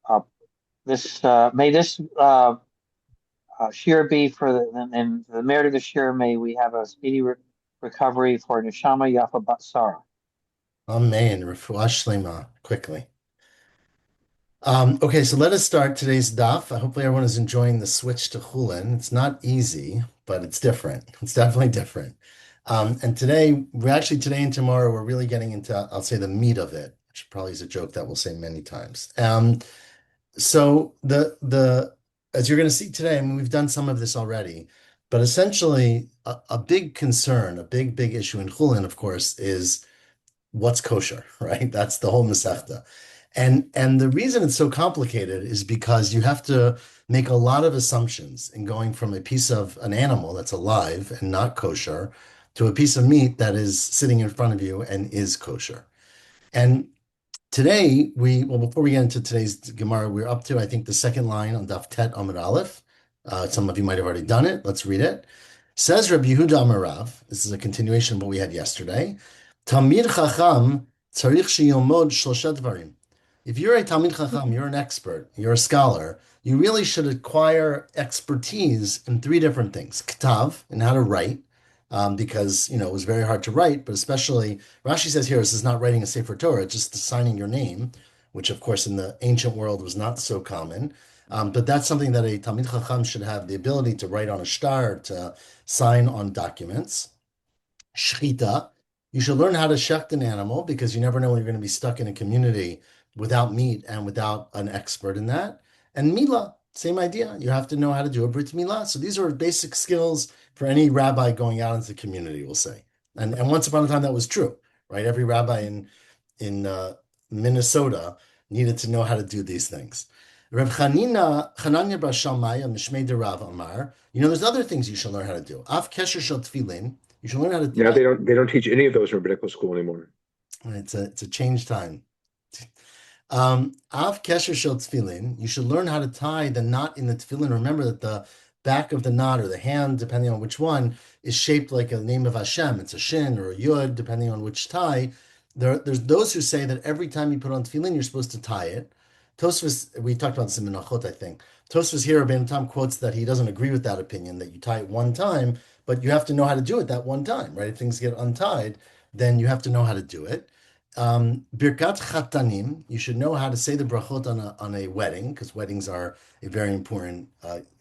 Uh, this may this shir be for and the merit of the shir. May we have a speedy recovery for Neshama Yafa Batsara. Amen. Refuah shlema. Quickly. Okay, so let us start today's daf. Hopefully, everyone is enjoying the switch to Chullin. It's not easy, but it's different. It's definitely different. And today and tomorrow, we're really getting into, I'll say, the meat of it, which probably is a joke that we'll say many times. So as you're going to see today, I mean, we've done some of this already, but essentially, a big concern, a big issue in Chullin, of course, is what's kosher, right? That's the whole Masechta. And the reason it's so complicated is because you have to make a lot of assumptions in going from a piece of an animal that's alive and not kosher to a piece of meat that is sitting in front of you and is kosher. And today, before we get into today's Gemara, we're up to, I think, the second line on Daf Tet Amud Aleph. Some of you might have already done it. Let's read it. Says Rabbi Yehuda Amar Rav, this is a continuation of what we had yesterday. Talmid Chacham tzarich sheyomod shlosha dvarim. If you're a Talmid Chacham, you're an expert, you're a scholar, you really should acquire expertise in three different things. Ktav, in how to write, because it was very hard to write, but especially Rashi says here, this is not writing a Sefer Torah, it's just signing your name, which of course in the ancient world was not so common. But that's something that a Talmid Chacham should have the ability to write on a shtar, to sign on documents. Shchita, you should learn how to shecht an animal because you never know when you're going to be stuck in a community without meat and without an expert in that. And Mila, same idea. You have to know how to do a Brit Milah. So these are basic skills for any rabbi going out into the community, we'll say. And once upon a time that was true, right? Every rabbi in Minnesota needed to know how to do these things. Reb Chananya bar Shalmaya Mishmei de Rav Amar. There's other things you should learn how to do. Af kesher shel tefillin. You should learn how to Now tie. they don't teach any of those in rabbinical school anymore. It's a change time. Av kesher shel tefillin. You should learn how to tie the knot in the tefillin. Remember that the back of the knot or the hand, depending on which one, is shaped like a name of Hashem. It's a shin or a yud, depending on which tie. There's those who say that every time you put on tefillin, you're supposed to tie it. Tosfos, we talked about this in Menachot, I think. Tosfos here, Ben Tam quotes that he doesn't agree with that opinion, that you tie it one time, but you have to know how to do it that one time, right? If things get untied, then you have to know how to do it. Birkat Chatanim, you should know how to say the brachot on a wedding, because weddings are a very important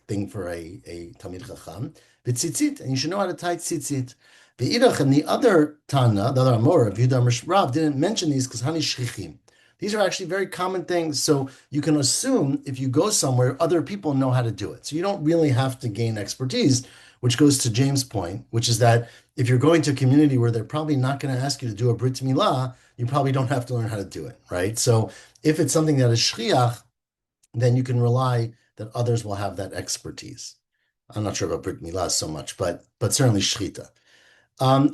thing for a Talmid Chacham. V'tzitzit, and you should know how to tie tzitzit. V'idach, and the other Tana, the other Amor of Yehuda Rav, didn't mention these because Hani Shchichim. These are actually very common things, so you can assume if you go somewhere, other people know how to do it. So you don't really have to gain expertise, which goes to James' point, which is that if you're going to a community where they're probably not going to ask you to do a Brit Milah, you probably don't have to learn how to do it, right? So if it's something that is shchiach, then you can rely that others will have that expertise. I'm not sure about Brit Milah so much, but certainly shchita.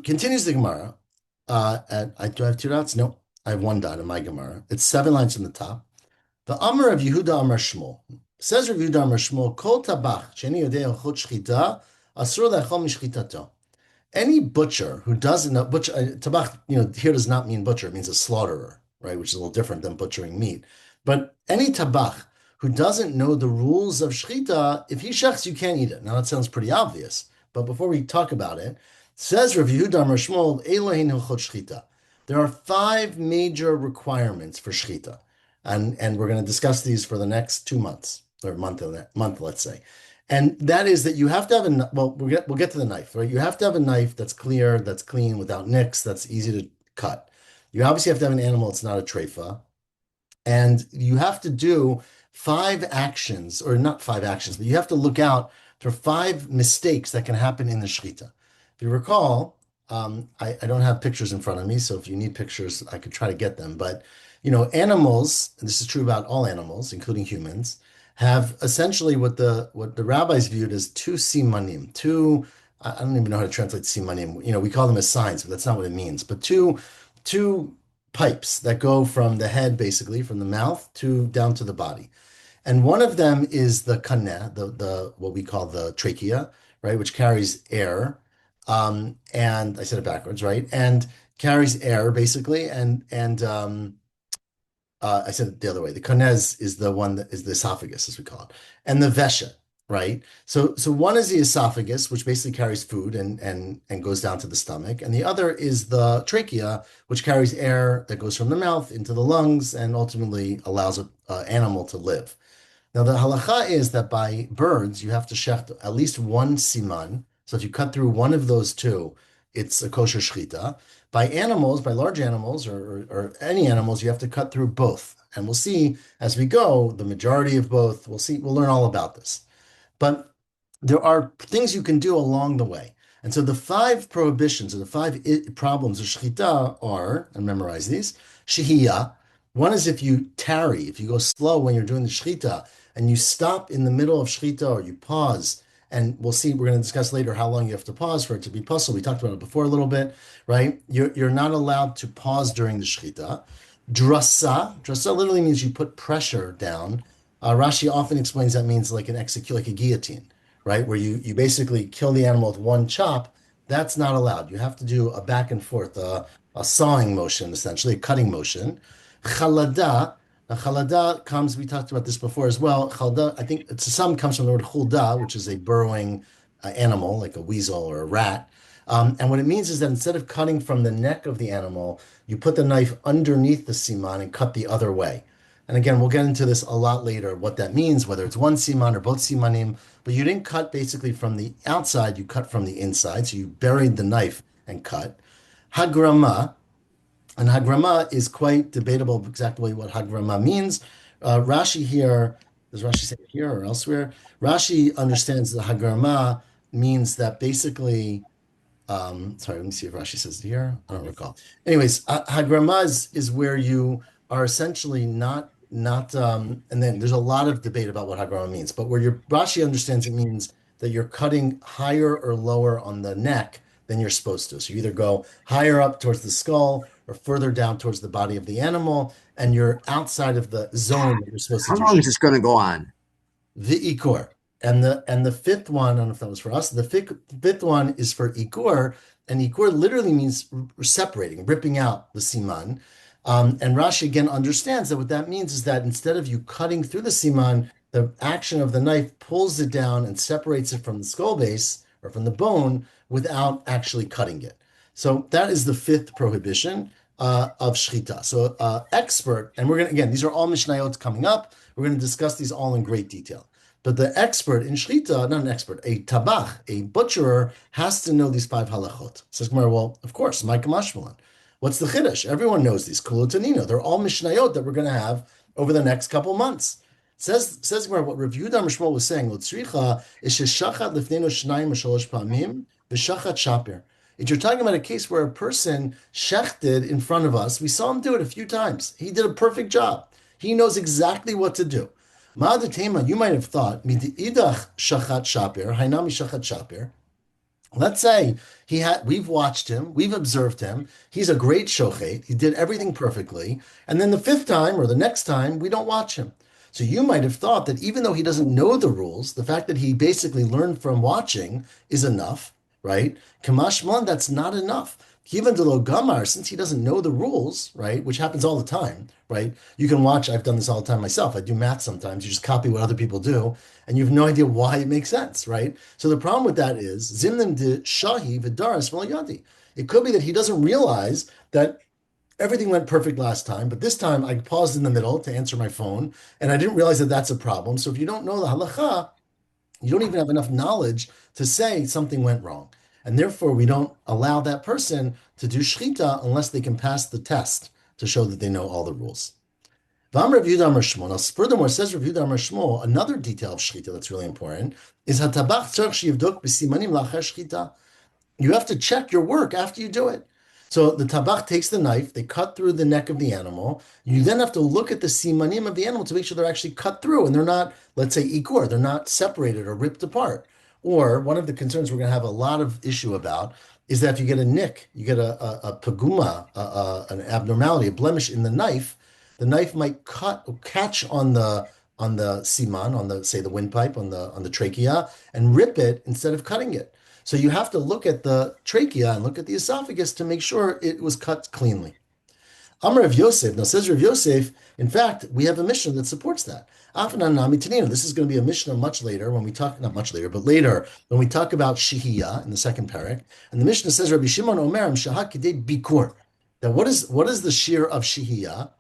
Continues the Gemara. Do I have two dots? No, I have one dot in my Gemara. It's 7 lines from the top. The Amar of Yehuda Amar Shmuel. Says Rav Yehuda Amar Shmuel, Kol tabach sheni yodei ochot shchita asur lechol mishchitato. Any butcher who doesn't know butcher tabach, here does not mean butcher, it means a slaughterer, right? Which is a little different than butchering meat. But any tabach who doesn't know the rules of shchita, if he shechs, you can't eat it. Now that sounds pretty obvious, but before we talk about it, says Rav Yehuda Amar Shmuel, Elohin hilchot shchita. There are 5 major requirements for shchita, and we're going to discuss these for the next 2 months or month, let's say. And that is that you have to have we'll get to the knife, right? You have to have a knife that's clear, that's clean, without nicks, that's easy to cut. You obviously have to have an animal, it's not a treifa. And you have to do 5 actions, or not 5 actions, but you have to look out for 5 mistakes that can happen in the shechita. If you recall, I don't have pictures in front of me, so if you need pictures, I could try to get them. But, animals, and this is true about all animals, including humans, have essentially what the rabbis viewed as two simanim, two, I don't even know how to translate simanim. We call them as signs, but that's not what it means. But two pipes that go from the head, basically, from the mouth to down to the body. And one of them is the kaneh, the what we call the trachea, right, which carries air. And I said it backwards, right? And carries air basically, and I said it the other way. The konez is the one that is the esophagus, as we call it, and the vesha, right? So one is the esophagus, which basically carries food and goes down to the stomach, and the other is the trachea, which carries air that goes from the mouth into the lungs and ultimately allows an animal to live. Now, the halacha is that by birds, you have to shecht at least one siman. So if you cut through one of those two, it's a kosher shechita. By animals, by large animals or any animals, you have to cut through both. And we'll see as we go, the majority of both. We'll learn all about this. But there are things you can do along the way. And so the five prohibitions or the five problems of shechita are, and memorize these, shehiyah. One is if you tarry, if you go slow when you're doing the shechita, and you stop in the middle of shechita or you pause, and we'll see, we're going to discuss later how long you have to pause for it to be puzzle. We talked about it before a little bit, right? You're not allowed to pause during the shechita. Drasa literally means you put pressure down. Rashi often explains that means like like a guillotine, right? Where you basically kill the animal with one chop. That's not allowed. You have to do a back and forth, a sawing motion, essentially, a cutting motion. Chalada. Now, chalada comes, we talked about this before as well. Chalada, I think some comes from the word chulda, which is a burrowing animal, like a weasel or a rat. And what it means is that instead of cutting from the neck of the animal, you put the knife underneath the siman and cut the other way. And again, we'll get into this a lot later, what that means, whether it's one siman or both simanim, but you didn't cut basically from the outside, you cut from the inside. So you buried the knife and cut. Hagrama, and Hagrama is quite debatable exactly what Hagrama means. Rashi here, does Rashi say it here or elsewhere? Rashi understands that Hagrama means that basically, sorry, let me see if Rashi says it here. I don't recall. Anyways, Hagrama is where you are essentially not, and then there's a lot of debate about what Hagrama means, but where your Rashi understands it means that you're cutting higher or lower on the neck than you're supposed to. So you either go higher up towards the skull or further down towards the body of the animal, and you're outside of the zone that you're supposed to How do. long is this going to go on? The Ikur. And the fifth one, I don't know if that was for us, the fifth one is for Ikur, and Ikur literally means separating, ripping out the siman. And Rashi again understands that what that means is that instead of you cutting through the siman, the action of the knife pulls it down and separates it from the skull base or from the bone without actually cutting it. So that is the fifth prohibition of shchita. So expert, and we're going to, again, these are all Mishnayot coming up. We're going to discuss these all in great detail. But the expert in shchita, not an expert, a tabach, a butcherer, has to know these five halachot. Says Gemara, well, of course, Micah Mashmalan. What's the chiddush? Everyone knows these. Kulotanino. They're all Mishnayot that we're going to have over the next couple months. Says Gemara, what Rav Yehuda Shmuel was saying, L'tzricha is sheshachat lifnenu shnayim shalosh pamim v'shachat shaper. If you're talking about a case where a person shechted in front of us, we saw him do it a few times. He did a perfect job. He knows exactly what to do. Ma'adatema, you might have thought, mid'idach shachat shaper, hainami shachat shaper. Let's say we've watched him, we've observed him. He's a great shochet. He did everything perfectly. And then the fifth time or the next time, we don't watch him. So you might have thought that even though he doesn't know the rules, the fact that he basically learned from watching is enough, right? Kamashman, that's not enough. Even to lo gamar, since he doesn't know the rules, right, which happens all the time, right? You can watch, I've done this all the time myself. I do math sometimes. You just copy what other people do, and you have no idea why it makes sense, right? So the problem with that is, zimnim de shahi v'daras v'layadi. It could be that he doesn't realize that everything went perfect last time, but this time I paused in the middle to answer my phone, and I didn't realize that that's a problem. So if you don't know the halacha, you don't even have enough knowledge to say something went wrong. And therefore, we don't allow that person to do shchita unless they can pass the test to show that they know all the rules. Furthermore, says Rav Yehuda Amar Shmuel, another detail of shchita that's really important is hatabach tzarich sheyivdok b'simanim la'achar shchita. You have to check your work after you do it. So the tabach takes the knife, they cut through the neck of the animal. You then have to look at the simanim of the animal to make sure they're actually cut through and they're not, let's say, ikur, they're not separated or ripped apart. Or one of the concerns we're going to have a lot of issue about is that if you get a nick, you get a paguma, an abnormality, a blemish in the knife might catch on the siman, on the, say, the windpipe, on the trachea, and rip it instead of cutting it. So you have to look at the trachea and look at the esophagus to make sure it was cut cleanly. Amar Rav Yosef, now says Rav Yosef, In fact, we have a Mishnah that supports that. This is going to be a Mishnah much later when we talk, not much later, but later when we talk about Shihiyah in the second parak. And the Mishnah says, Rabbi Shimon Omer, Shahak Kidei Bikur. Now, what is the shear of Shihiyah,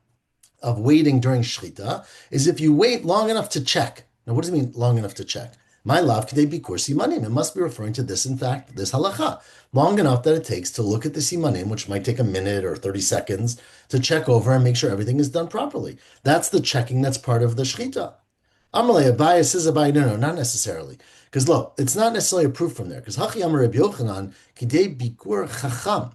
of waiting during Shechita, is if you wait long enough to check. Now, what does it mean long enough to check? My love, Kidei Bikur Simanim. It must be referring to this, in fact, this halacha. Long enough that it takes to look at the simanim, which might take a minute or 30 seconds, to check over and make sure everything is done properly. That's the checking that's part of the Shechita. Amalei Abaye says Abaye, no, not necessarily. Because look, it's not necessarily a proof from there. Because Hachi Amar Rabbi Yochanan, Kidei Bikur Chacham.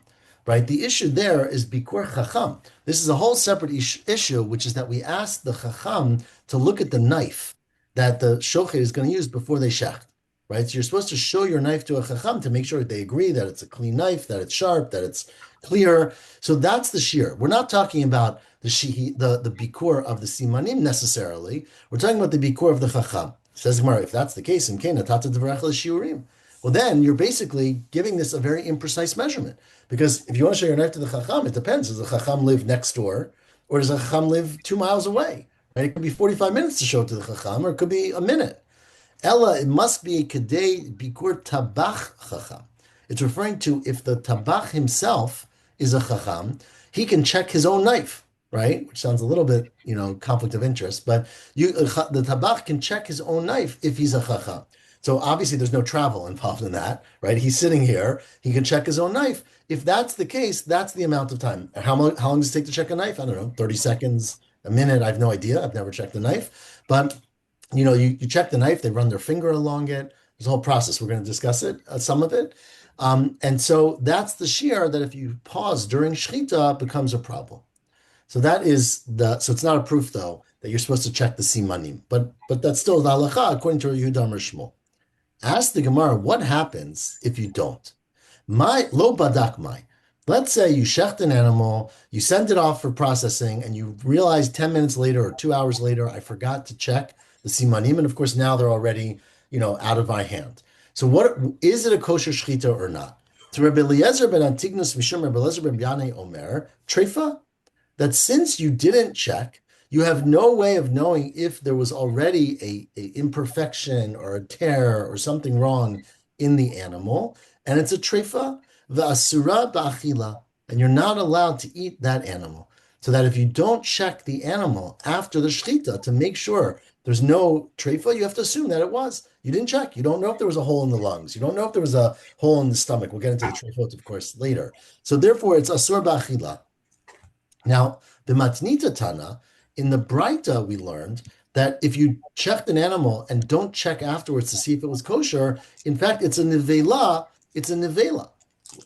Right? The issue there is Bikur Chacham. This is a whole separate issue, which is that we ask the Chacham to look at the knife that the shochet is going to use before they shecht. Right? So you're supposed to show your knife to a Chacham to make sure that they agree that it's a clean knife, that it's sharp, that it's clear. So that's the shear. We're not talking about the Bikur of the Simanim necessarily. We're talking about the Bikur of the Chacham. Says Gemara, if that's the case, well, then you're basically giving this a very imprecise measurement. Because if you want to show your knife to the Chacham, it depends. Does the Chacham live next door or does the Chacham live 2 miles away? Right? It could be 45 minutes to show it to the Chacham, or it could be a minute. Ella, it must be a Kedei Bikur Tabach Chacham. It's referring to if the Tabach himself is a Chacham, he can check his own knife, right? Which sounds a little bit, conflict of interest, but the Tabach can check his own knife if he's a Chacham. So obviously there's no travel involved in that, right? He's sitting here, he can check his own knife. If that's the case, that's the amount of time. How long does it take to check a knife? I don't know, 30 seconds, a minute, I have no idea. I've never checked the knife. But, you check the knife, they run their finger along it. There's a whole process. We're going to discuss it, some of it. And so that's the shear that if you pause during Shechita becomes a problem. So so it's not a proof though that you're supposed to check the simanim, but that's still the halacha according to Yehuda Amar Shmuel. Ask the Gemara, what happens if you don't? Lo badak mai. Let's say you shecht an animal, you send it off for processing, and you realize 10 minutes later or 2 hours later, I forgot to check the simanim, and of course now they're already, out of my hand. So what is it a kosher shechita or not? To Rabbi Eliezer ben Antignus Mishum Rabbi Eliezer ben Yanai Omer, trefa, that since you didn't check, you have no way of knowing if there was already a imperfection or a tear or something wrong in the animal, and it's a trefa, v'asura ba'achila, and you're not allowed to eat that animal. So that if you don't check the animal after the shechita to make sure there's no trefa, you have to assume that it was. You didn't check. You don't know if there was a hole in the lungs. You don't know if there was a hole in the stomach. We'll get into the trefot, of course, later. So therefore, it's asur ba'achila. Now, the matnita tana, in the Braita, we learned that if you checked an animal and don't check afterwards to see if it was kosher, in fact, it's a nevela. It's a nevela.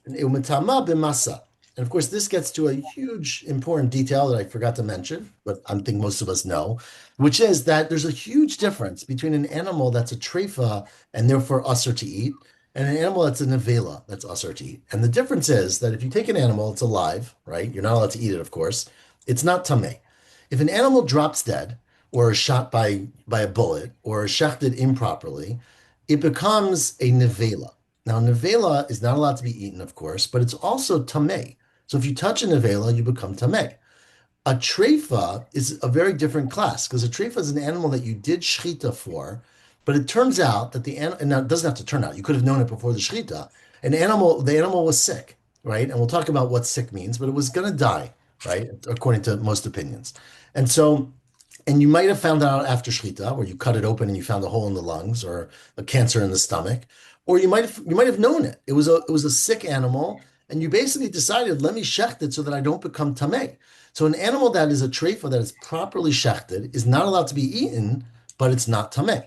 Umetama b'masa. And of course, this gets to a huge, important detail that I forgot to mention, but I think most of us know, which is that there's a huge difference between an animal that's a trefa and therefore usher to eat, and an animal that's a nevela that's usher to eat. And the difference is that if you take an animal, it's alive, right? You're not allowed to eat it, of course. It's not tameh. If an animal drops dead or is shot by a bullet or is shechted improperly, it becomes a nevela. Now, nevela is not allowed to be eaten, of course, but it's also tameh. So if you touch a nevela, you become tameh. A treifa is a very different class because a treifa is an animal that you did shechita for, but it turns out that the animal, and now it doesn't have to turn out, you could have known it before the shechita, the animal was sick, right? And we'll talk about what sick means, but it was going to die, right? According to most opinions. And so, and you might have found out after shechita, where you cut it open and you found a hole in the lungs or a cancer in the stomach, or you might have known it. It was a sick animal, and you basically decided, let me shecht it so that I don't become tameh. So an animal that is a treifa that is properly shechted is not allowed to be eaten, but it's not tameh,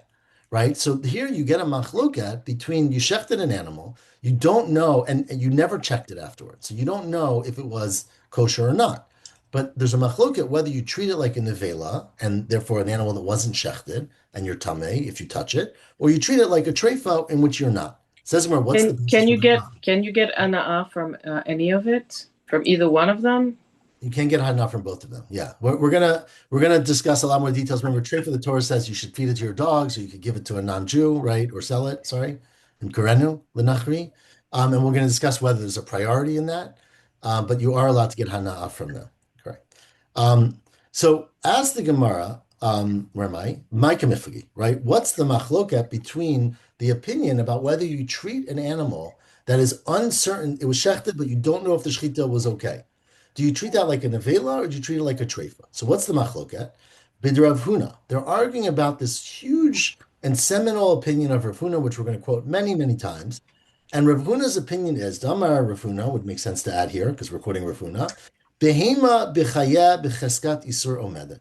right? So here you get a machloket between you shechted an animal, you don't know, and you never checked it afterwards. So you don't know if it was kosher or not. But there's a machloket whether you treat it like a nevela, and therefore an animal that wasn't shechted, and you're tameh if you touch it, or you treat it like a treifa in which you're not. Says more. Can you get ana'ah from any of it, from either one of them? You can get hana'ah from both of them. Yeah, we're gonna discuss a lot more details. Remember, treifa, the Torah says you should feed it to your dogs, or you could give it to a non-Jew, right, or sell it. Sorry, in Korenu l'nachri, and we're going to discuss whether there's a priority in that. But you are allowed to get hana'ah from them. Correct. So ask the Gemara, where am I? Micah Mifagi, right? What's the machloket between the opinion about whether you treat an animal that is uncertain, it was shechted, but you don't know if the shechita was okay? Do you treat that like a nevela or do you treat it like a treifa? So what's the machloket? Bid Rav Huna. They're arguing about this huge and seminal opinion of Rav Huna, which we're going to quote many, many times. And Rav Huna's opinion is, Damar Rav Huna would make sense to add here because we're quoting Rav Huna. Behema b'chaya b'cheskat isur omedet.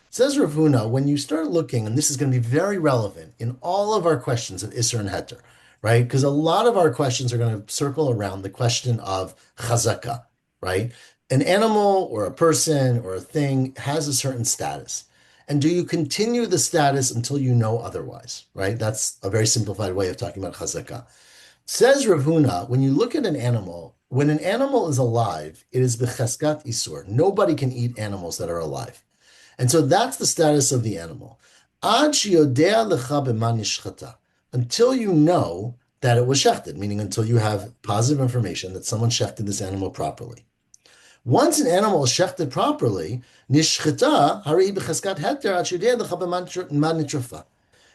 Says Rav Huna, when you start looking, and this is going to be very relevant in all of our questions of isur and heter, right? Because a lot of our questions are going to circle around the question of chazaka, right? An animal or a person or a thing has a certain status. And do you continue the status until you know otherwise, right? That's a very simplified way of talking about chazaka. Says Rav Huna, when you look at an animal, when an animal is alive, it is b'cheskat isur. Nobody can eat animals that are alive. And so that's the status of the animal. Ad sheyodea lecha b'ma nishchata. Until you know that it was shechted, meaning until you have positive information that someone shechted this animal properly. Once an animal is shechted properly, nishchata hari b'cheskat heter ad sheyodea lecha b'ma nitrafa.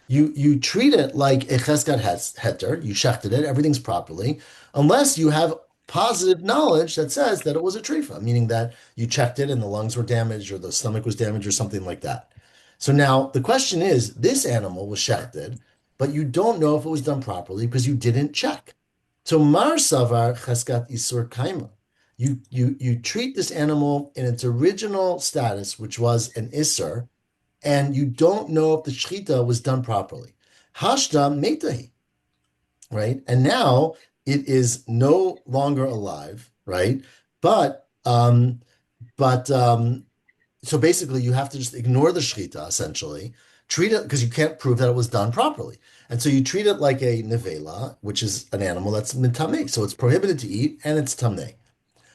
You treat it like a cheskat heter, you shechted it, everything's properly, unless you have positive knowledge that says that it was a treifa, meaning that you checked it and the lungs were damaged or the stomach was damaged or something like that. So now the question is, this animal was shechted, but you don't know if it was done properly because you didn't check. So mar savar cheskat isur kaima. You treat this animal in its original status, which was an isur, and you don't know if the shechita was done properly. Hashda metahi, right? And now it is no longer alive, right? So basically you have to just ignore the shechita, essentially, treat it, because you can't prove that it was done properly. And so you treat it like a nevela, which is an animal that's mitameh, so it's prohibited to eat and it's tameh.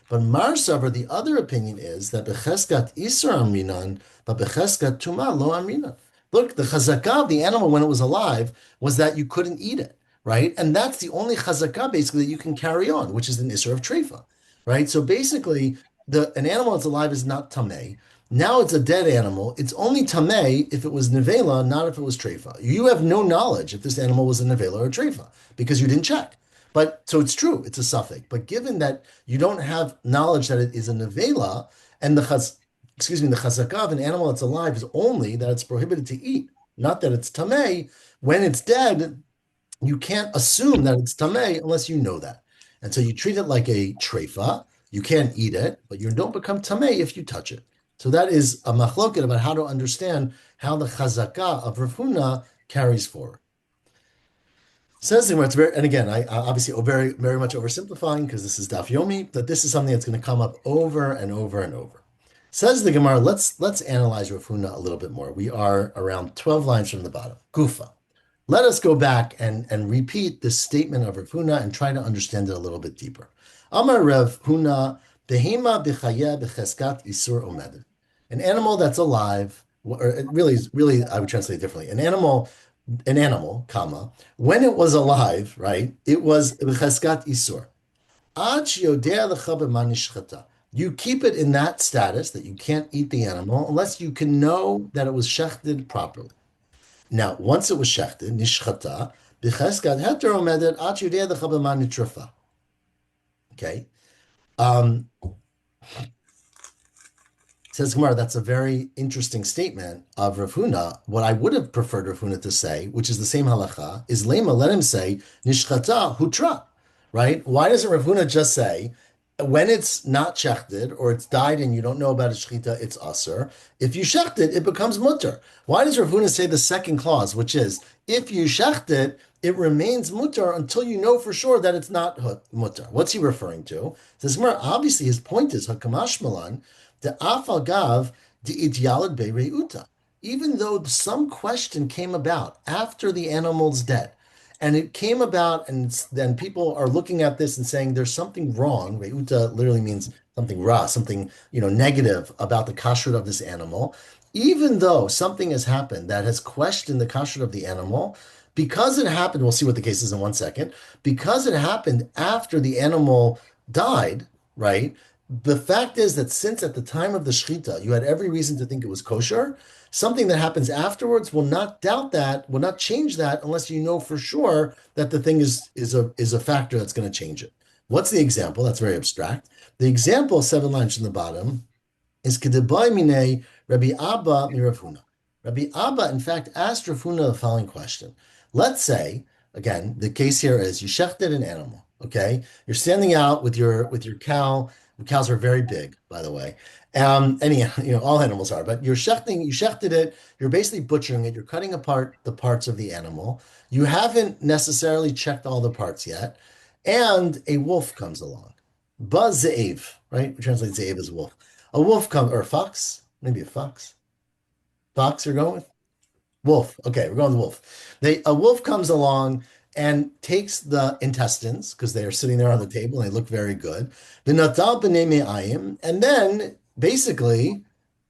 But Mar Savar, the other opinion is that becheskat isur amrinan, but becheskat tuma lo amrinan. Look, the chazakah of the animal when it was alive was that you couldn't eat it, right? And that's the only chazakah basically that you can carry on, which is an isur of treifa, right? So basically, an animal that's alive is not tameh. Now it's a dead animal. It's only tameh if it was nevela, not if it was treifa. You have no knowledge if this animal was a nevela or a treifa because you didn't check. But so it's true, it's a suffix. But given that you don't have knowledge that it is a nevela, and the chazakah of an animal that's alive is only that it's prohibited to eat, not that it's tameh. When it's dead, you can't assume that it's tameh unless you know that. And so you treat it like a treifa. You can't eat it, but you don't become tameh if you touch it. So that is a machloket about how to understand how the chazakah of Rav Huna carries forward. Says the Gemara, and again, I obviously very, very much oversimplifying because this is Daf Yomi, but this is something that's going to come up over and over and over. Says the Gemara, let's analyze Rav Huna a little bit more. We are around 12 lines from the bottom. Gufa. Let us go back and repeat this statement of Rav Huna and try to understand it a little bit deeper. Amar Rav Huna, behema b'chaya b'cheskat isur omedet. An animal that's alive, or it really, I would translate it differently. An animal, comma, when it was alive, right, it was b'cheskat isur. Ad sheyodea lecha b'ma nishchata. You keep it in that status that you can't eat the animal unless you can know that it was shechted properly. Now, once it was shechted, nishchata, b'cheskat heter omedet ad sheyodea lecha b'ma nitrafa. Okay. Says Gemara, that's a very interesting statement of Rav Huna. What I would have preferred Rav Huna to say, which is the same halacha, is lema, let him say, nishchata hutra, right? Why doesn't Rav Huna just say, when it's not shechted, or it's died and you don't know about a shechita, it's aser. If you shecht it, it becomes mutter. Why does Rav Huna say the second clause, which is, if you shecht it, it remains mutter until you know for sure that it's not mutter? What's he referring to? Says Gemara, obviously his point is, hakamash malan, the afagav the idyalad beireuta. Even though some question came about after the animal's dead, and it came about, and then people are looking at this and saying there's something wrong. Reuta literally means something ra, something negative about the kashrut of this animal. Even though something has happened that has questioned the kashrut of the animal, because it happened, we'll see what the case is in 1 second, because it happened after the animal died, right? the fact is that since at the time of the shechita, you had every reason to think it was kosher, something that happens afterwards will not doubt that, will not change that unless you know for sure that the thing is a factor that's going to change it. What's the example? That's very abstract. The example, 7 lines from the bottom, is Kedebai Mine Rabbi Abba mi Rav Huna. Rabbi Abba, in fact, asked Rav Huna the following question. Let's say, again, the case here is you shechted an animal, okay? You're standing out with your cow. Cows are very big, by the way. All animals are, but you shechted it, you're basically butchering it, you're cutting apart the parts of the animal. You haven't necessarily checked all the parts yet, and a wolf comes along. Buzz Ze'ev, right? We translate Ze'ev as wolf. A wolf comes, or a fox, maybe a fox. Fox you're going with? Wolf. Okay, we're going with wolf. A wolf comes along and takes the intestines because they are sitting there on the table and they look very good. The natal b'nei me'ayim, and then basically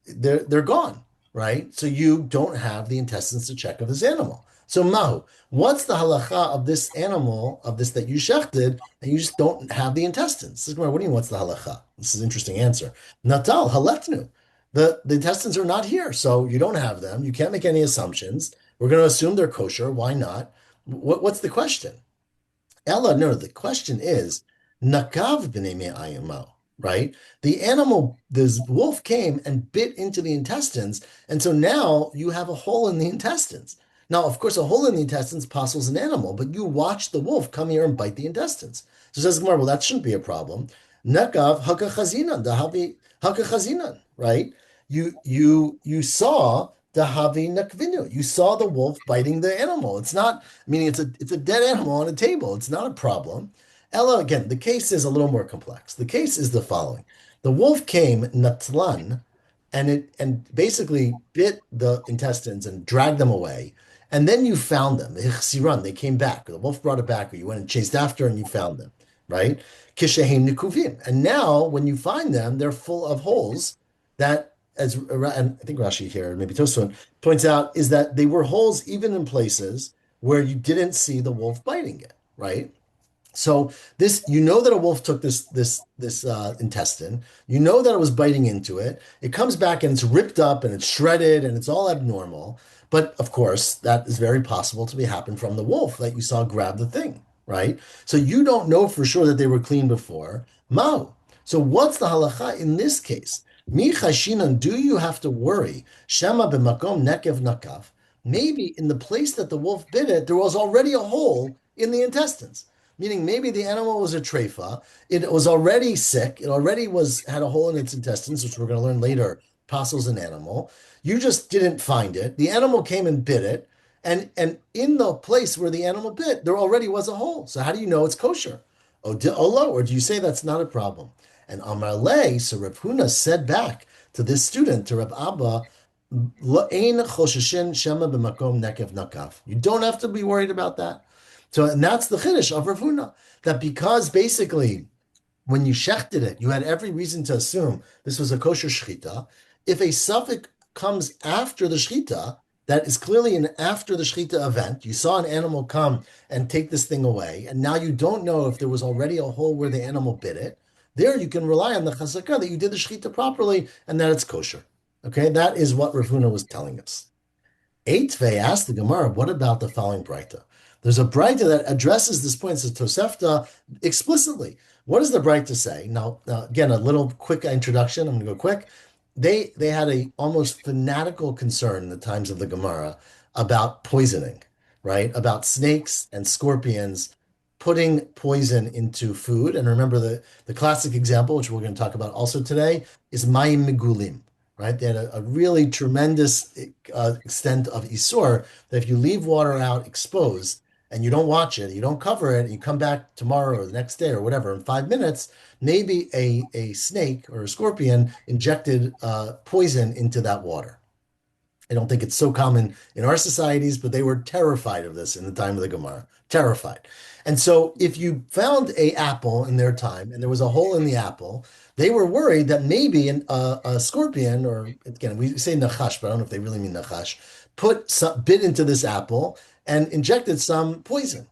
they're gone, right? So you don't have the intestines to check of this animal. So Mahu, what's the halacha of this animal, of this that you shechted, and you just don't have the intestines? What do you mean, what's the halacha? This is an interesting answer. Natal, haletnu. The intestines are not here, so you don't have them. You can't make any assumptions. We're going to assume they're kosher. Why not? What's the question? Ella, no, the question is, nakav b'nei me'ayim, right? The animal, this wolf came and bit into the intestines, and so now you have a hole in the intestines. Now, of course, a hole in the intestines possibles an animal, but you watch the wolf come here and bite the intestines. So says Gemara, well, that shouldn't be a problem. Nakav hakachazinan, dahavi hakachazinan, right? You saw dahavi nakvinu. You saw the wolf biting the animal. It's not, meaning it's a dead animal on a table. It's not a problem. Ella, again, the case is a little more complex. The case is the following. The wolf came natlan and basically bit the intestines and dragged them away. And then you found them. They came back. The wolf brought it back, or you went and chased after and you found them, right? Kishehem nikuvim. And now when you find them, they're full of holes that, and I think Rashi here, maybe Tosfot, points out, is that they were holes even in places where you didn't see the wolf biting it, right? So this, you know that a wolf took this intestine. You know that it was biting into it. It comes back and it's ripped up and it's shredded and it's all abnormal. But of course, that is very possible to be happen from the wolf that you saw grab the thing, right? So you don't know for sure that they were clean before. Mao. So what's the halacha in this case? Mi chashinan, do you have to worry? Shema b'makom nekev nakav. Maybe in the place that the wolf bit it, there was already a hole in the intestines. Meaning maybe the animal was a treifa. It was already sick. It already had a hole in its intestines, which we're going to learn later, apostles an animal. You just didn't find it. The animal came and bit it. And in the place where the animal bit, there already was a hole. So how do you know it's kosher? Or do you say that's not a problem? And Amar Le, so Rav Huna said back to this student, to Rav Abba, Ein choshishin shema b'makom nekev nakav. You don't have to be worried about that. So, and that's the chiddush of Rav Huna, that because basically when you shechted it, you had every reason to assume this was a kosher shechita. If a suffix comes after the shechita, that is clearly an after the shechita event. You saw an animal come and take this thing away, and now you don't know if there was already a hole where the animal bit it. There you can rely on the chazakah that you did the shechita properly and that it's kosher. Okay, that is what Rav Huna was telling us. Eitvei asked the Gemara, what about the following braita? There's a braita that addresses this point, says Tosefta explicitly. What does the braita say? Now, again, a little quick introduction. I'm going to go quick. They had a almost fanatical concern in the times of the Gemara about poisoning, right? About snakes and scorpions putting poison into food. And remember the classic example, which we're going to talk about also today, is mayim migulim, right? They had a really tremendous extent of isur that if you leave water out exposed and you don't watch it, you don't cover it, and you come back tomorrow or the next day or whatever, in 5 minutes, maybe a snake or a scorpion injected poison into that water. I don't think it's so common in our societies, but they were terrified of this in the time of the Gemara, terrified. And so if you found an apple in their time and there was a hole in the apple, they were worried that maybe a scorpion, or again, we say nachash, but I don't know if they really mean nachash, bit into this apple and injected some poison.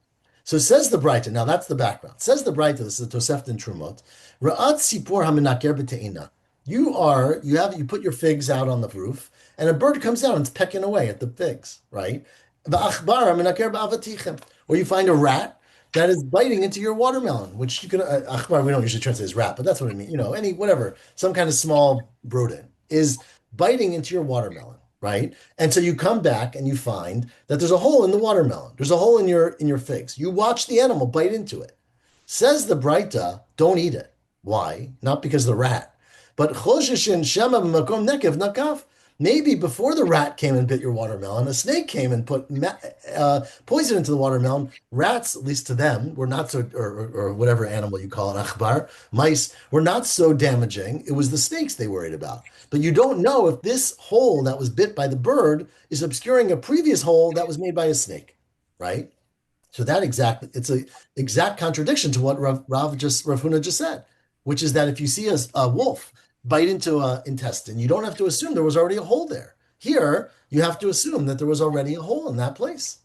So says the Braita. Now that's the background. Says the Braita. This is the Tosefta in Trumot. Ra'at sipor haminaker b'te'ina. You put your figs out on the roof, and a bird comes down and it's pecking away at the figs, right? V'achbar haminaker ba'avatichem. Or you find a rat that is biting into your watermelon, which you can achbar. We don't usually translate as rat, but that's what I mean. Any whatever, some kind of small rodent is biting into your watermelon, right? And so you come back and you find that there's a hole in the watermelon. There's a hole in your figs. You watch the animal bite into it. Says the Braita, don't eat it. Why? Not because of the rat, but choshishin shema b'makom nekev nakav. Maybe before the rat came and bit your watermelon, a snake came and put poison into the watermelon. Rats, at least to them, were not so, or whatever animal you call an achbar, mice, were not so damaging. It was the snakes they worried about. But you don't know if this hole that was bit by the bird is obscuring a previous hole that was made by a snake, right? So it's an exact contradiction to what Rav Huna just said, which is that if you see a wolf bite into an intestine, you don't have to assume there was already a hole there. Here, you have to assume that there was already a hole in that place.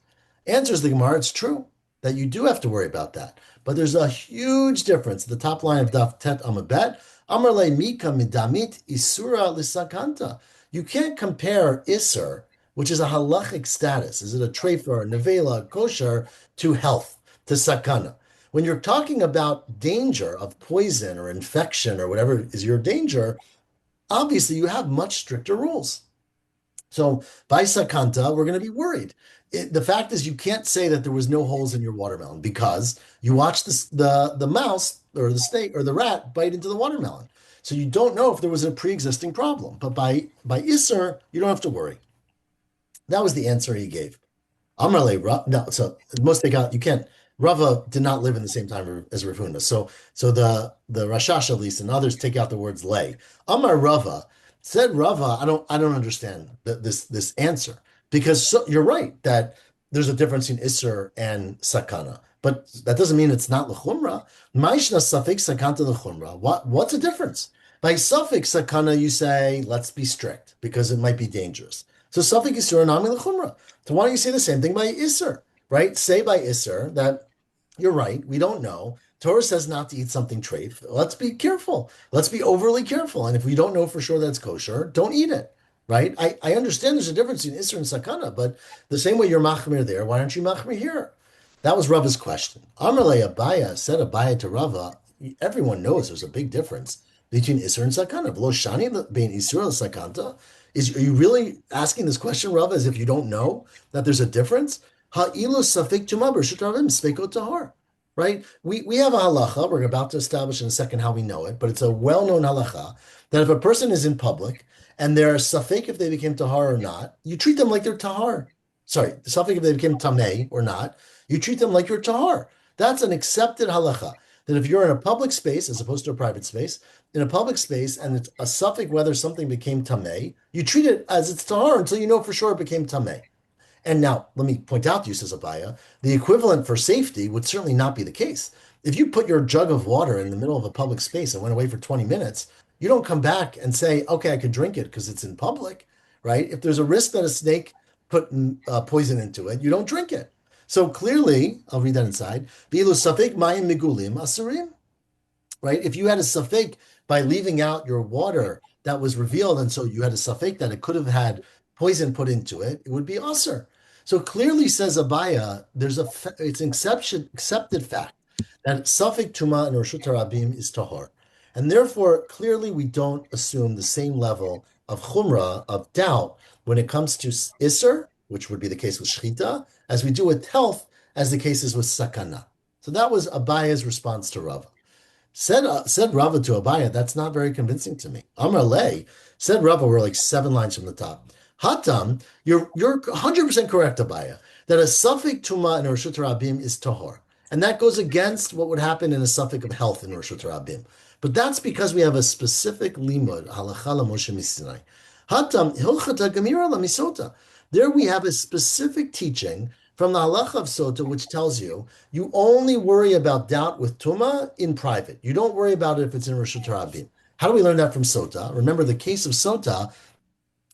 Answers the Gemara, it's true that you do have to worry about that. But there's a huge difference. The top line of Daf Tet Amabet, Amar le Mika midamit isura lisakanta. You can't compare isur, which is a halachic status. Is it a treifa, nevela, kosher, to health, to sakana? When you're talking about danger of poison or infection or whatever is your danger, obviously you have much stricter rules. So by sakanta, we're going to be worried. The fact is you can't say that there was no holes in your watermelon because you watched the mouse or the snake or the rat bite into the watermelon. So you don't know if there was a pre-existing problem. But by Isser, you don't have to worry. That was the answer he gave. Amrale, no, so most take out, you can't. Rava did not live in the same time as Rav Huna. So the Rashash at least and others take out the words lay. Amar Rava said Rava, I don't understand this answer because you're right that there's a difference in Isser and Sakana, but that doesn't mean it's not L'chumra. Ma'ishna Safik Sakanta L'chumra. What's the difference? By Safik Sakana, you say let's be strict because it might be dangerous. So Safik Isser Nami L'chumra. So why don't you say the same thing by Isser? Right? Say by Isser that you're right. We don't know. Torah says not to eat something treif. Let's be careful. Let's be overly careful. And if we don't know for sure that's kosher, don't eat it. Right? I understand there's a difference in Isser and Sakana, but the same way you're machmir there, why aren't you machmir here? That was Rava's question. Amarle Abaya said Abaya to Rava, everyone knows there's a big difference between Isser and Sakana. V'lo shani bein Isser and Sakanta. Are you really asking this question, Rava, as if you don't know that there's a difference? Ha'ilu safik tumah b'reshut ravim speikot tahor. Right? We have a halacha, we're about to establish in a second how we know it, but it's a well-known halacha that if a person is in public and they're safek if they became tahar or not, you treat them like they're tahar. Sorry, safek if they became tameh or not, you treat them like you're tahar. That's an accepted halacha, that if you're in a public space as opposed to a private space, in a public space and it's a safek whether something became tameh, you treat it as it's tahar until you know for sure it became tameh. And now, let me point out to you, says Abaya, the equivalent for safety would certainly not be the case. If you put your jug of water in the middle of a public space and went away for 20 minutes, you don't come back and say, okay, I could drink it because it's in public, right? If there's a risk that a snake put poison into it, you don't drink it. So clearly, I'll read that inside, V'ilu safek mayim migulim asurim, right? If you had a safek by leaving out your water that was revealed, and so you had a safek that it could have had poison put into it, it would be asur. So clearly, says Abaya, it's an accepted fact that safek tuma and reshut harabim is tahor, and therefore clearly we don't assume the same level of chumrah of doubt when it comes to isser, which would be the case with shchita, as we do with health, as the case is with sakana. So that was Abaya's response to Rava. Said Rava to Abaya, that's not very convincing to me. Amar lei, said Rava, we're like 7 lines from the top. Hatam, you're 100% correct, Abaya, that a safek tuma in Reshut Rabim is tahor. And that goes against what would happen in a safek of health in Reshut Rabim. But that's because we have a specific limud, halacha Moshe Misinai. Hatam, hilchata gemira lamisota. There we have a specific teaching from the halacha of Sota, which tells you only worry about doubt with tuma in private. You don't worry about it if it's in Reshut Rabim. How do we learn that from Sota? Remember, the case of Sota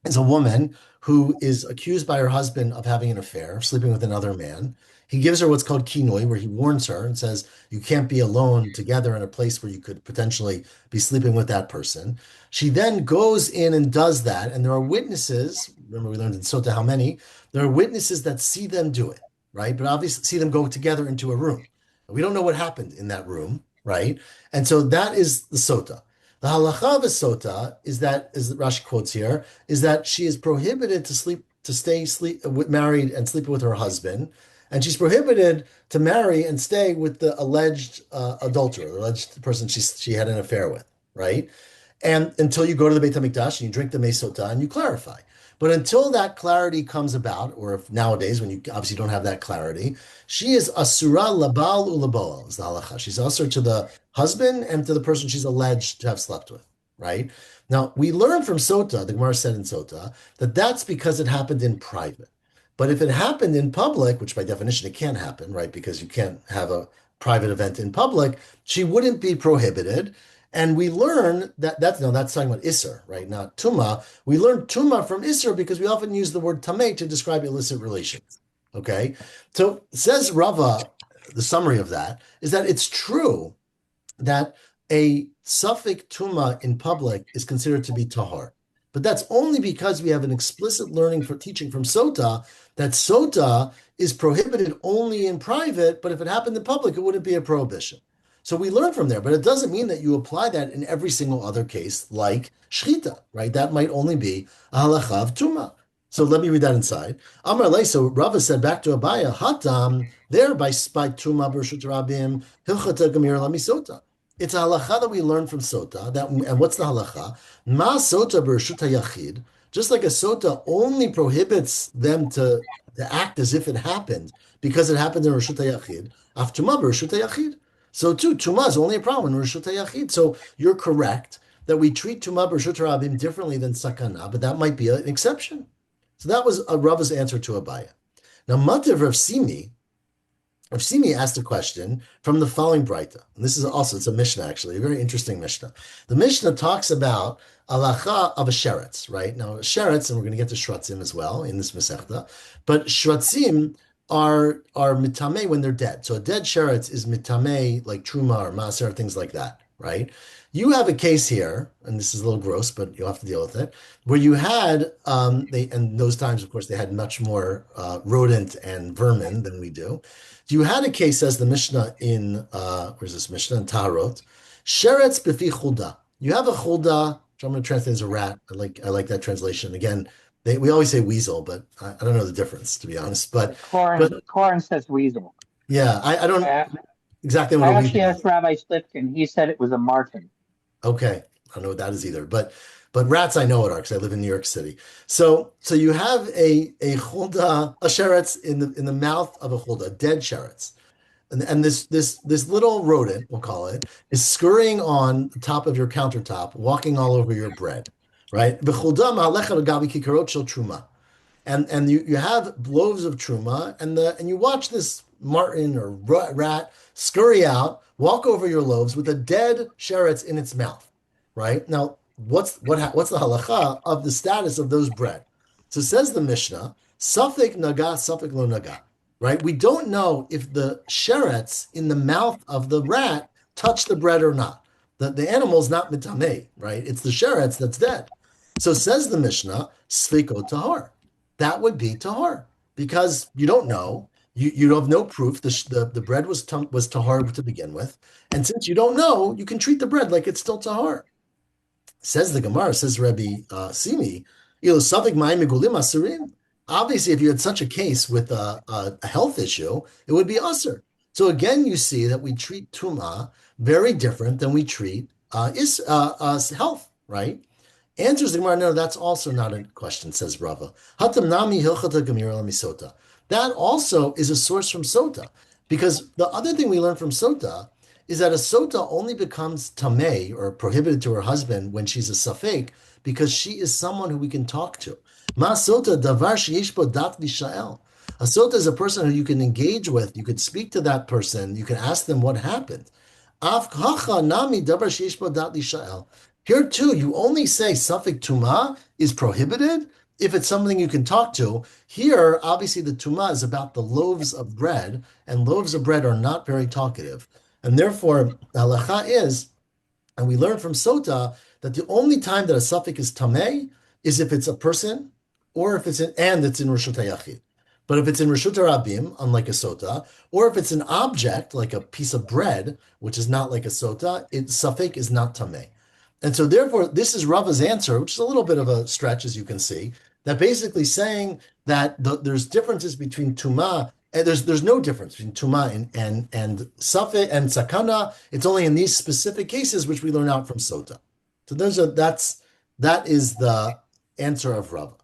is a woman who is accused by her husband of having an affair, sleeping with another man. He gives her what's called kinoi, where he warns her and says, you can't be alone together in a place where you could potentially be sleeping with that person. She then goes in and does that, and there are witnesses. Remember, we learned in Sota how many? There are witnesses that see them do it, right? But obviously see them go together into a room. We don't know what happened in that room, right? And so that is the Sota. The halacha of a Sota is that, as Rashi quotes here, is that she is prohibited to stay married and sleep with her husband, and she's prohibited to marry and stay with the alleged adulterer, the alleged person she had an affair with, right? And until you go to the Beit HaMikdash and you drink the Mei Sota and you clarify. But until that clarity comes about, or if nowadays when you obviously don't have that clarity, she is asura labal ulaboel is the halacha. She's asur to the husband and to the person she's alleged to have slept with, right? Now, we learn from Sota, the Gemara said in Sota, that that's because it happened in private. But if it happened in public, which by definition it can't happen, right? Because you can't have a private event in public, she wouldn't be prohibited. And we learn that's talking about Isser, right? Not Tuma. We learn Tuma from Isser because we often use the word Tameh to describe illicit relations. Okay? So says Rava, the summary of that is that it's true that a suffix Tuma in public is considered to be Tahar. But that's only because we have an explicit learning for teaching from Sota that Sota is prohibited only in private, but if it happened in public, it wouldn't be a prohibition. So we learn from there, but it doesn't mean that you apply that in every single other case, like shchita, right? That might only be a halacha of tuma. So let me read that inside. Amar lei, so Rava said back to Abaya, hatam, there by tuma b'rshut rabim, hilchata gamir lamisota. It's a halacha that we learn from Sota. And what's the halacha? Ma Sota b'rshut yachid. Just like a Sota only prohibits them to act as if it happened because it happened in Rishut Yachid. Af tuma b'rshut yachid. So too, Tumah is only a problem in Rishut HaYachid. So you're correct that we treat Tumah B'Rishut Rabim differently than Sakana, but that might be an exception. So that was Rava's answer to Abaya. Now, Mativ Rav Simi asked a question from the following Braita. And this is also, it's a Mishnah actually, a very interesting Mishnah. The Mishnah talks about halacha of a sheretz, right? Now, sheretz, and we're going to get to shratzim as well in this Masechta, but shratzim are mitame when they're dead. So a dead sheretz is mitame, like truma or maser, things like that, right? You have a case here, and this is a little gross, but you'll have to deal with it, where you had, and those times, of course, they had much more rodent and vermin than we do. You had a case, says the Mishnah in, where's this Mishnah? In Taharot, sheretz b'fi chulda. You have a chulda, which I'm going to translate as a rat. I like that translation. Again, we always say weasel, but I don't know the difference, to be honest. But Koren says weasel. Yeah, I don't exactly what I a actually weasel is. asked Rabbi Slipkin. He said it was a marten. Okay, I don't know what that is either. But rats I know what are because I live in New York City. So you have a chulda, a sheretz in the mouth of a chulda, a dead sheretz. And this little rodent, we'll call it, is scurrying on the top of your countertop, walking all over your bread, right? And you have loaves of truma, and you watch this marten or rat scurry out, walk over your loaves with a dead sheretz in its mouth, right? Now, what's the halacha of the status of those bread? So says the Mishnah, safek naga, safek lo naga, right? We don't know if the sheretz in the mouth of the rat touched the bread or not. The animal's not mitameh, right? It's the sheretz that's dead. So says the Mishnah, sfiko tahor. That would be tahor because you don't know. You have no proof the bread was tahor to begin with, and since you don't know, you can treat the bread like it's still tahor. Says the Gemara, says Rabbi Simi, obviously, if you had such a case with a health issue, it would be usher. So again, you see that we treat tuma very different than we treat health, right? Answers the Gemara, no, that's also not a question, says Rava. Hatam nami hilchata gemira misota. That also is a source from Sota, because the other thing we learn from Sota is that a Sota only becomes tameh or prohibited to her husband when she's a safek because she is someone who we can talk to. Ma Sota davar sheyesh bo dat v'shael. A Sota is a person who you can engage with. You could speak to that person. You can ask them what happened. Af hacha nami davar sheyesh bo dat v'shael. Here too, you only say suffix tuma is prohibited if it's something you can talk to. Here, obviously, the tumah is about the loaves of bread, and loaves of bread are not very talkative. And therefore, halacha is, and we learn from Sota, that the only time that a suffix is tameh is if it's a person, or if it's it's in Reshut HaYachid. But if it's in Reshut HaRabim, unlike a Sota, or if it's an object, like a piece of bread, which is not like a Sota, its suffix is not tameh. And so therefore, this is Rava's answer, which is a little bit of a stretch, as you can see, that basically saying that there's differences between Tuma, and there's no difference between Tuma and Safeh and Sakana. It's only in these specific cases which we learn out from Sota. So that is the answer of Rava.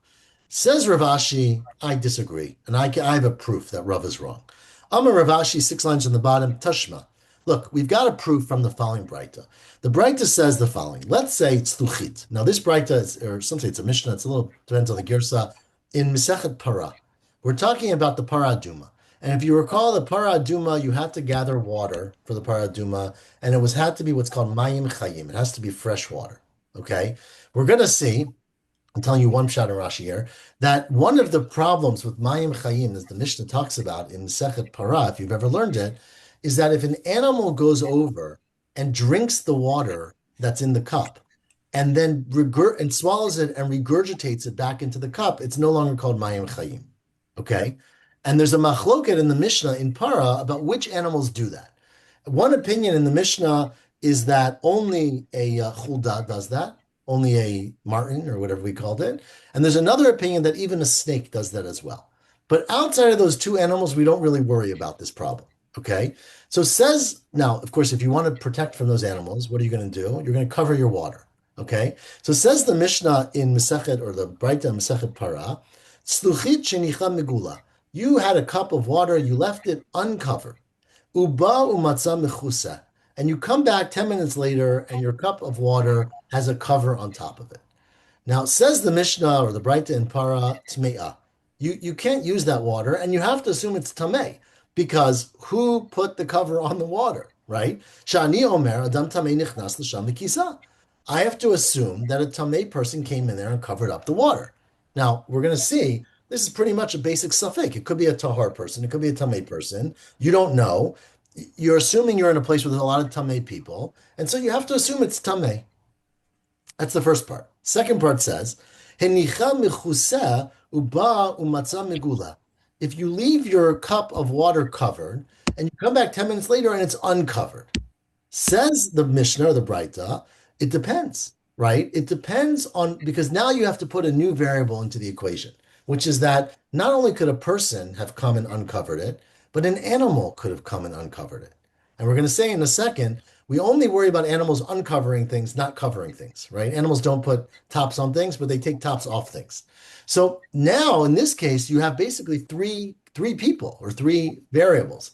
Says Rav Ashi, I disagree, and I have a proof that Rav is wrong. Amar Rav Ashi, 6 lines on the bottom, Tashma. Look, we've got a proof from the following Braita. The Braita says the following. Let's say it's Luchit. Now, this Braita is, or some say it's a Mishnah, it's a little, depends on the Girsa. In Mesechet Para, we're talking about the Para Duma. And if you recall, the Para Duma, you had to gather water for the Para Duma, and it had to be what's called Mayim Chayim. It has to be fresh water, okay? We're going to see, I'm telling you one shot in Rashi here, that one of the problems with Mayim Chayim, as the Mishnah talks about in Mesechet Para, if you've ever learned it, is that if an animal goes over and drinks the water that's in the cup and then swallows it and regurgitates it back into the cup, it's no longer called Mayim Chayim, okay? And there's a machloket in the Mishnah in Para about which animals do that. One opinion in the Mishnah is that only a chulda does that, only a marten or whatever we called it. And there's another opinion that even a snake does that as well. But outside of those two animals, we don't really worry about this problem. Okay, so says, now, of course, if you want to protect from those animals, what are you going to do? You're going to cover your water. Okay, so says the Mishnah in Mesechet, or the Braita in Mesechet Para, Sluchit shenicha megula. You had a cup of water, you left it uncovered. Uba umatza mechusa. And you come back 10 minutes later, and your cup of water has a cover on top of it. Now, says the Mishnah, or the Braita in Para, Tme'ah. You can't use that water, and you have to assume it's Tameh. Because who put the cover on the water, right? Shani Omer Adam Tamei Nichnas L'Sham V'Kisa. I have to assume that a Tamei person came in there and covered up the water. Now, we're going to see, this is pretty much a basic suffix. It could be a Tahar person. It could be a Tamei person. You don't know. You're assuming you're in a place with a lot of Tamei people. And so you have to assume it's Tamei. That's the first part. Second part says, Henicha Mechuseh Uba Umatza Megula. If you leave your cup of water covered and you come back 10 minutes later and it's uncovered, says the Mishnah or the Braita, it depends, right? It depends on, because now you have to put a new variable into the equation, which is that not only could a person have come and uncovered it, but an animal could have come and uncovered it. And we're going to say in a second, we only worry about animals uncovering things, not covering things, right? Animals don't put tops on things, but they take tops off things. So now, in this case, you have basically three people or three variables.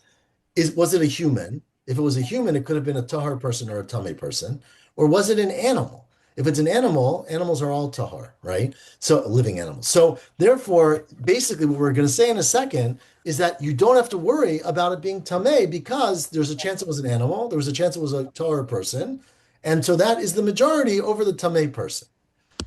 Was it a human? If it was a human, it could have been a tahar person or a tamei person. Or was it an animal? If it's an animal, animals are all tahar, right? So living animals. So therefore, basically what we're going to say in a second is that you don't have to worry about it being tamei because there's a chance it was an animal, there was a chance it was a tahar person, and so that is the majority over the tamei person.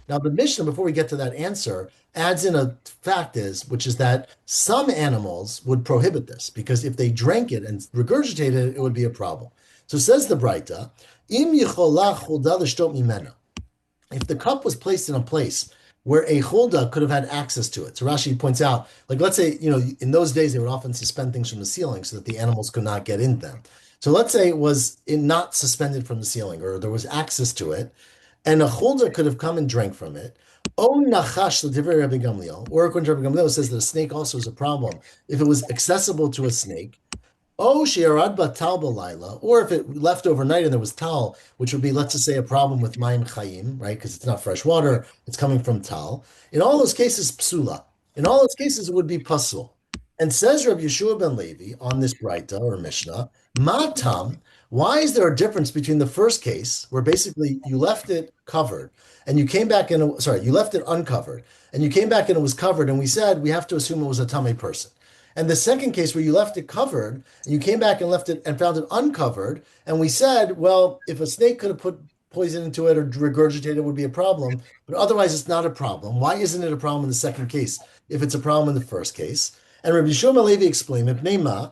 Now, the Mishnah, before we get to that answer, adds in a fact which is that some animals would prohibit this because if they drank it and regurgitated it, it would be a problem. So says the Braita, Im yichola chulda l'shtot mimena. If the cup was placed in a place where a chulda could have had access to it. So Rashi points out, like let's say, in those days, they would often suspend things from the ceiling so that the animals could not get in them. So let's say it was not suspended from the ceiling or there was access to it, and a chulda could have come and drank from it. O nachash l'divrei Rabbi Gamliel, or according to Rabbi Gamliel, says that a snake also is a problem if it was accessible to a snake. O she'arad batal b'layla, or if it left overnight and there was tal, which would be, let's just say, a problem with mayim chayim, right? Because it's not fresh water, it's coming from tal. In all those cases, psula. In all those cases, it would be pasul. And says Rabbi Yeshua ben Levi on this Braita or Mishnah, matam. Why is there a difference between the first case, where basically you left it covered, and you came back and you left it uncovered, and you came back and it was covered, and we said we have to assume it was a tamei person. And the second case where you left it covered, and you came back and left it and found it uncovered, and we said, well, if a snake could have put poison into it or regurgitate it would be a problem, but otherwise it's not a problem. Why isn't it a problem in the second case if it's a problem in the first case? And Rabbi Shlomo Levi explained, matam,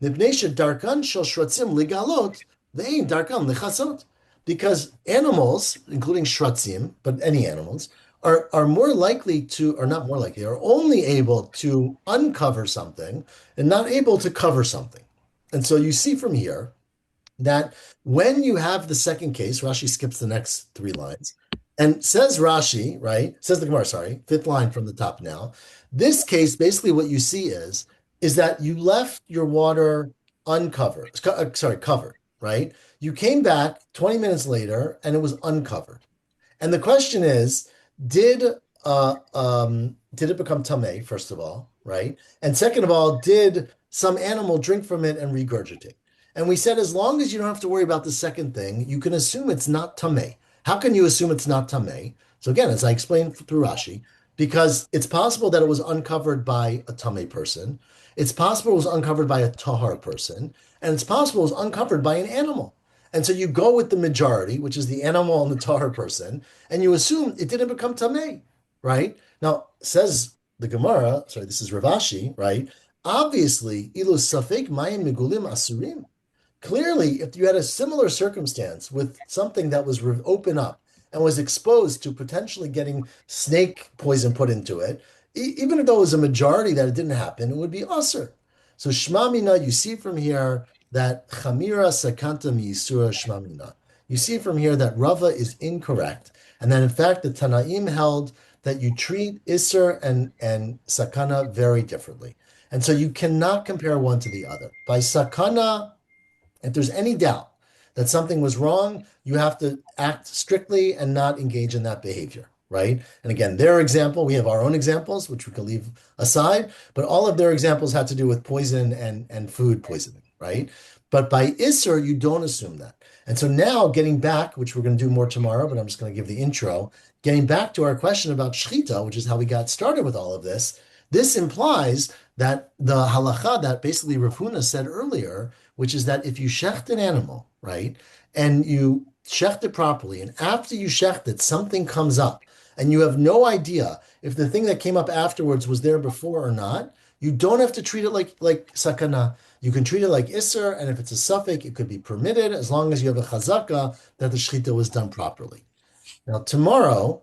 darkan shel shratzim ligalot, ve'ein darkan lichasot. Because animals, including shratzim, but any animals, are more likely to, or not more likely, are only able to uncover something and not able to cover something. And so you see from here that when you have the second case, Rashi skips the next 3 lines, and says Rashi, right? Says the Gemara, sorry, 5th line from the top now. This case, basically what you see is that you left your water covered, right? You came back 20 minutes later and it was uncovered. And the question is, did it become tamei, first of all, right? And second of all, did some animal drink from it and regurgitate? And we said, as long as you don't have to worry about the second thing, you can assume it's not tamei. How can you assume it's not tamei? So again, as I explained through Rashi, because it's possible that it was uncovered by a tamei person, it's possible it was uncovered by a tahar person, and it's possible it was uncovered by an animal. And so you go with the majority, which is the animal and the tahar person, and you assume it didn't become tamei, right? Now, says the Gemara, sorry, this is Rav Ashi, right? Obviously, ilu safek mayim migulim asurim. Clearly, if you had a similar circumstance with something that was open up and was exposed to potentially getting snake poison put into it, even though it was a majority that it didn't happen, it would be usur. So Shma Mina, you see from here that Chamira Sakanta Miyisura Shma Mina. You see from here that Rava is incorrect, and that in fact the Tanaim held that you treat Isser and Sakana very differently. And so you cannot compare one to the other. By Sakana, if there's any doubt that something was wrong, you have to act strictly and not engage in that behavior, right? And again, their example, we have our own examples, which we can leave aside, but all of their examples had to do with poison and food poisoning, right? But by Isser, you don't assume that. And so now getting back, which we're going to do more tomorrow, but I'm just going to give the intro, getting back to our question about Shechita, which is how we got started with all of this, this implies that the halacha that basically Rav Huna said earlier, which is that if you shecht an animal, right, and you shecht it properly, and after you shecht it, something comes up, and you have no idea if the thing that came up afterwards was there before or not, you don't have to treat it like sakana. You can treat it like isser, and if it's a suffix, it could be permitted as long as you have a chazaka that the shechita was done properly. Now tomorrow,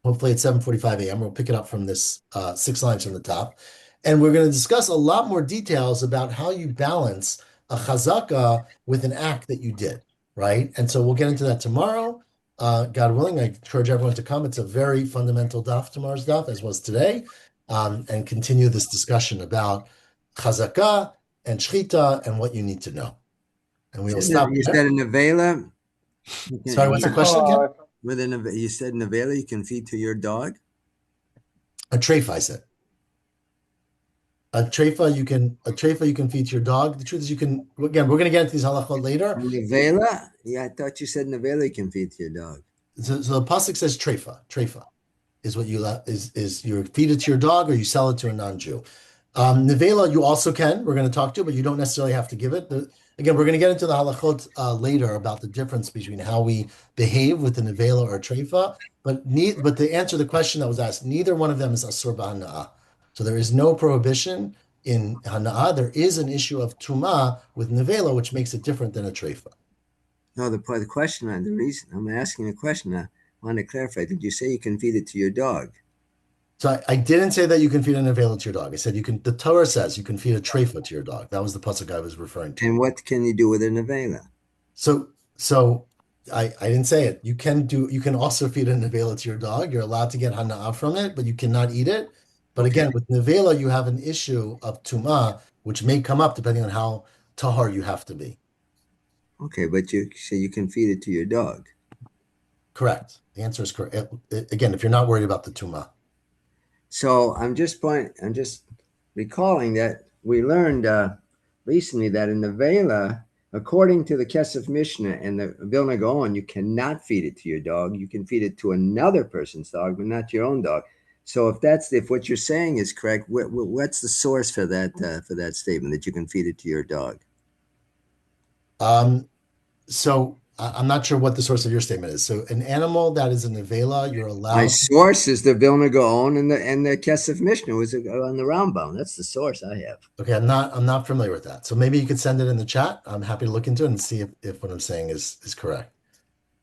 hopefully at 7:45 a.m., we'll pick it up from this 6 lines from the top, and we're going to discuss a lot more details about how you balance a chazaka with an act that you did, right? And so we'll get into that tomorrow. God willing, I encourage everyone to come. It's a very fundamental daf, tomorrow's daf, as was today, and continue this discussion about chazaka and shchita and what you need to know. And we will stop You there. said a nevela. Sorry, what's the question again? You said nevela you can feed to your dog. A treifa, I said. A treifa you can feed to your dog. The truth is, you can. Again, we're going to get into these halachot later. Nevela? Yeah, I thought you said nevela you can feed to your dog. So the pasuk says treifa. Treifa is what you is you feed it to your dog or you sell it to a non-Jew. Nevela you also can. We're going to talk to, but you don't necessarily have to give it. Again, we're going to get into the halachot later about the difference between how we behave with the nevela or treifa. But to answer the question that was asked, neither one of them is asur b'hana'ah. So there is no prohibition in hana'ah. There is an issue of tumah with nevela, which makes it different than a treifa. No, the question, the reason I'm asking a question, I want to clarify. Did you say you can feed it to your dog? So I didn't say that you can feed a nevela to your dog. I said you can. The Torah says you can feed a treifa to your dog. That was the pasuk I was referring to. And what can you do with a nevela? So I didn't say it. You can also feed a nevela to your dog. You're allowed to get hana'ah from it, but you cannot eat it. But again, with nevela, you have an issue of tumah, which may come up depending on how tahar you have to be. Okay, but you say you can feed it to your dog. Correct. The answer is correct. Again, if you're not worried about the tumah. So I'm just recalling that we learned recently that in the Vela, according to the Kesef Mishnah and the Vilna Gaon, you cannot feed it to your dog. You can feed it to another person's dog, but not your own dog. So if what you're saying is correct, what's the source for that statement that you can feed it to your dog? So I'm not sure what the source of your statement is. So an animal that is an Nevela, you're My allowed. source is the Vilna Gaon and the Kesef Mishnah was on the Rambam. That's the source I have. Okay, I'm not familiar with that. So maybe you could send it in the chat. I'm happy to look into it and see if what I'm saying is correct.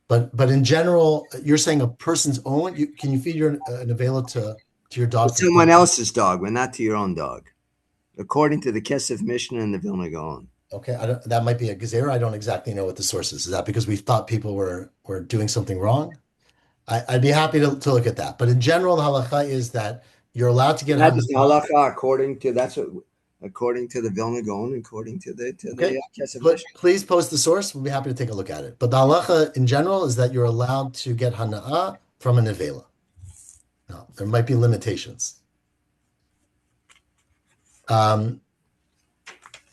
But in general, you're saying a person's own. Can you feed an Nevela to your dog? To someone else's dog, but not to your own dog, according to the Kesef Mishnah and the Vilna Gaon. Okay, that might be a gezerah. I don't exactly know what the source is. Is that because we thought people were doing something wrong? I'd be happy to look at that. But in general, the halacha is that you're allowed to get That is the hanah. halacha according to the Vilna Gaon, according to the Okay. Kesef But Mishnah. please post the source. We'll be happy to take a look at it. But the halacha in general is that you're allowed to get hana'ah from a nevela. Now, there might be limitations.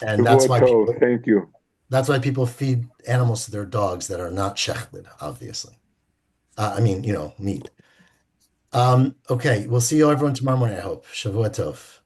And that's why people, Thank you. that's why people feed animals to their dogs that are not shechled, obviously. Meat. Okay, we'll see you everyone tomorrow morning, I hope. Shavua tov.